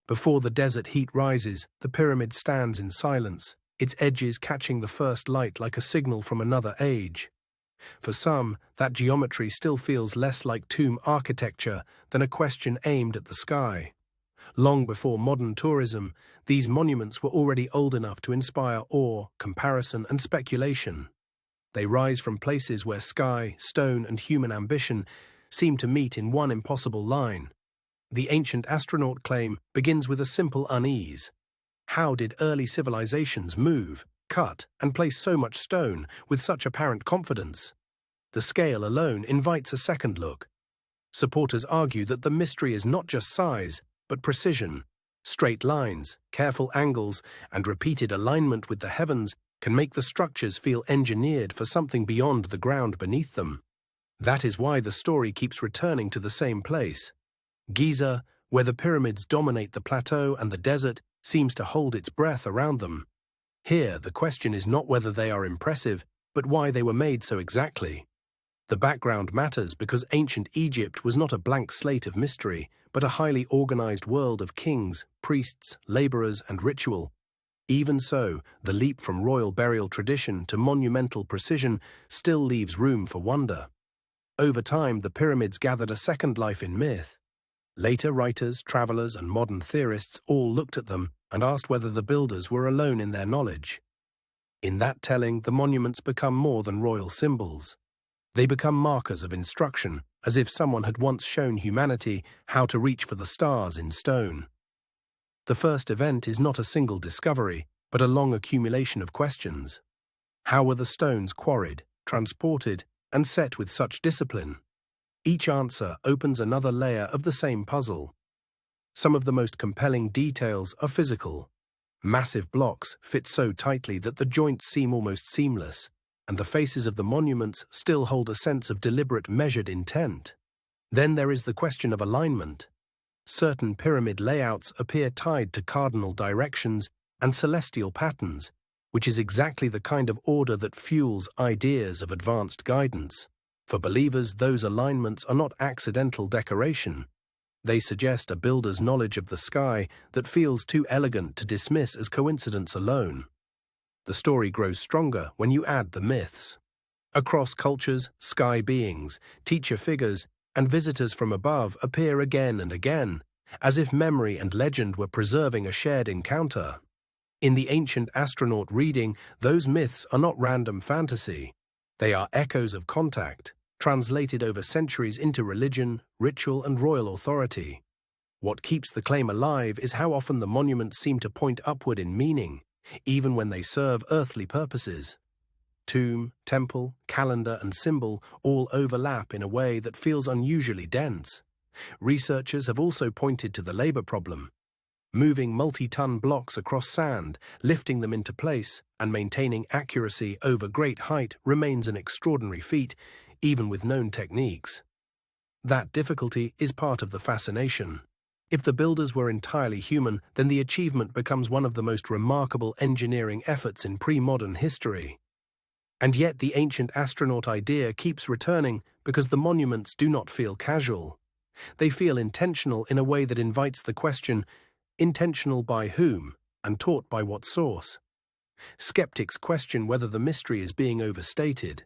Before the desert heat rises, the pyramid stands in silence, its edges catching the first light like a signal from another age. For some, that geometry still feels less like tomb architecture than a question aimed at the sky. Long before modern tourism, these monuments were already old enough to inspire awe, comparison, and speculation. They rise from places where sky, stone, and human ambition seem to meet in one impossible line. The ancient astronaut claim begins with a simple unease. How did early civilizations move, cut, and place so much stone with such apparent confidence? The scale alone invites a second look. Supporters argue that the mystery is not just size, but precision. Straight lines, careful angles, and repeated alignment with the heavens can make the structures feel engineered for something beyond the ground beneath them. That is why the story keeps returning to the same place. Giza, where the pyramids dominate the plateau and the desert seems to hold its breath around them. Here, the question is not whether they are impressive, but why they were made so exactly. The background matters because ancient Egypt was not a blank slate of mystery, but a highly organized world of kings, priests, laborers, and ritual. Even so, the leap from royal burial tradition to monumental precision still leaves room for wonder. Over time, the pyramids gathered a second life in myth. Later writers, travelers, and modern theorists all looked at them and asked whether the builders were alone in their knowledge. In that telling, the monuments become more than royal symbols. They become markers of instruction, as if someone had once shown humanity how to reach for the stars in stone. The first event is not a single discovery, but a long accumulation of questions. How were the stones quarried, transported, and set with such discipline? Each answer opens another layer of the same puzzle. Some of the most compelling details are physical. Massive blocks fit so tightly that the joints seem almost seamless, and the faces of the monuments still hold a sense of deliberate, measured intent. Then there is the question of alignment. Certain pyramid layouts appear tied to cardinal directions and celestial patterns, which is exactly the kind of order that fuels ideas of advanced guidance. For believers, those alignments are not accidental decoration. They suggest a builder's knowledge of the sky that feels too elegant to dismiss as coincidence alone. The story grows stronger when you add the myths. Across cultures, sky beings, teacher figures, and visitors from above appear again and again, as if memory and legend were preserving a shared encounter. In the ancient astronaut reading, those myths are not random fantasy. They are echoes of contact, translated over centuries into religion, ritual, and royal authority. What keeps the claim alive is how often the monuments seem to point upward in meaning, even when they serve earthly purposes. Tomb, temple, calendar, and symbol all overlap in a way that feels unusually dense. Researchers have also pointed to the labor problem. Moving multi-ton blocks across sand, lifting them into place, and maintaining accuracy over great height remains an extraordinary feat, even with known techniques. That difficulty is part of the fascination. If the builders were entirely human, then the achievement becomes one of the most remarkable engineering efforts in pre-modern history. And yet the ancient astronaut idea keeps returning because the monuments do not feel casual. They feel intentional in a way that invites the question, intentional by whom, and taught by what source? Skeptics question whether the mystery is being overstated.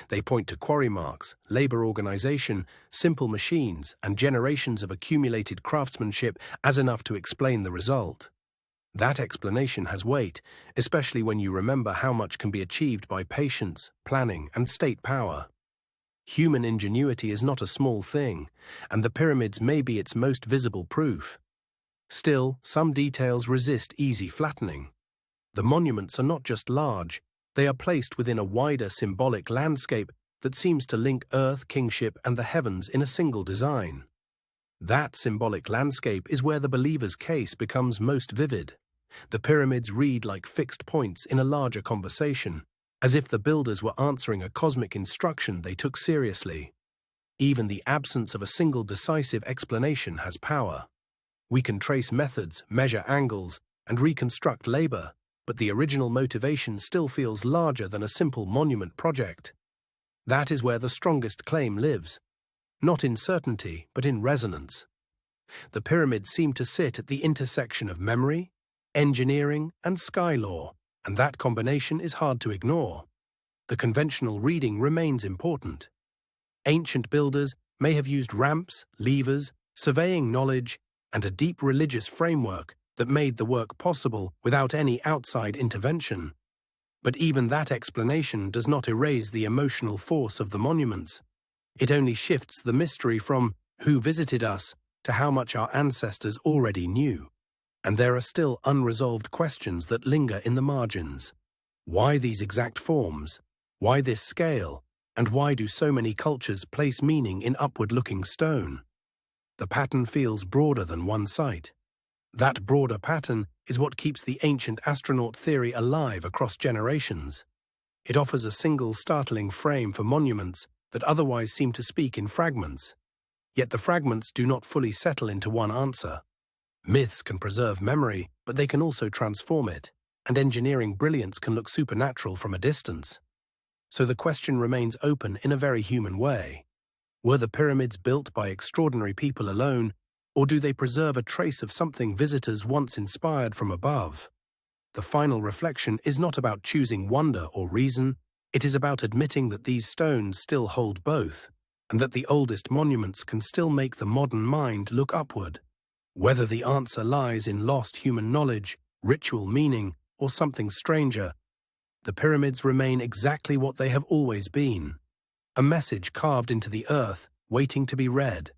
They point to quarry marks, labor organization, simple machines, and generations of accumulated craftsmanship as enough to explain the result. That explanation has weight, especially when you remember how much can be achieved by patience, planning, and state power. Human ingenuity is not a small thing, and the pyramids may be its most visible proof. Still, some details resist easy flattening. The monuments are not just large, they are placed within a wider symbolic landscape that seems to link earth, kingship, and the heavens in a single design. That symbolic landscape is where the believer's case becomes most vivid. The pyramids read like fixed points in a larger conversation, as if the builders were answering a cosmic instruction they took seriously. Even the absence of a single decisive explanation has power. We can trace methods, measure angles, and reconstruct labor, but the original motivation still feels larger than a simple monument project. That is where the strongest claim lives, not in certainty, but in resonance. The pyramids seem to sit at the intersection of memory, engineering, and sky law, and that combination is hard to ignore. The conventional reading remains important. Ancient builders may have used ramps, levers, surveying knowledge, and a deep religious framework that made the work possible without any outside intervention. But even that explanation does not erase the emotional force of the monuments. It only shifts the mystery from who visited us to how much our ancestors already knew. And there are still unresolved questions that linger in the margins. Why these exact forms? Why this scale? And why do so many cultures place meaning in upward-looking stone? The pattern feels broader than one site. That broader pattern is what keeps the ancient astronaut theory alive across generations. It offers a single startling frame for monuments that otherwise seem to speak in fragments. Yet the fragments do not fully settle into one answer. Myths can preserve memory, but they can also transform it, and engineering brilliance can look supernatural from a distance. So the question remains open in a very human way. Were the pyramids built by extraordinary people alone, or do they preserve a trace of something visitors once inspired from above? The final reflection is not about choosing wonder or reason, it is about admitting that these stones still hold both, and that the oldest monuments can still make the modern mind look upward. Whether the answer lies in lost human knowledge, ritual meaning, or something stranger, the pyramids remain exactly what they have always been. A message carved into the earth, waiting to be read.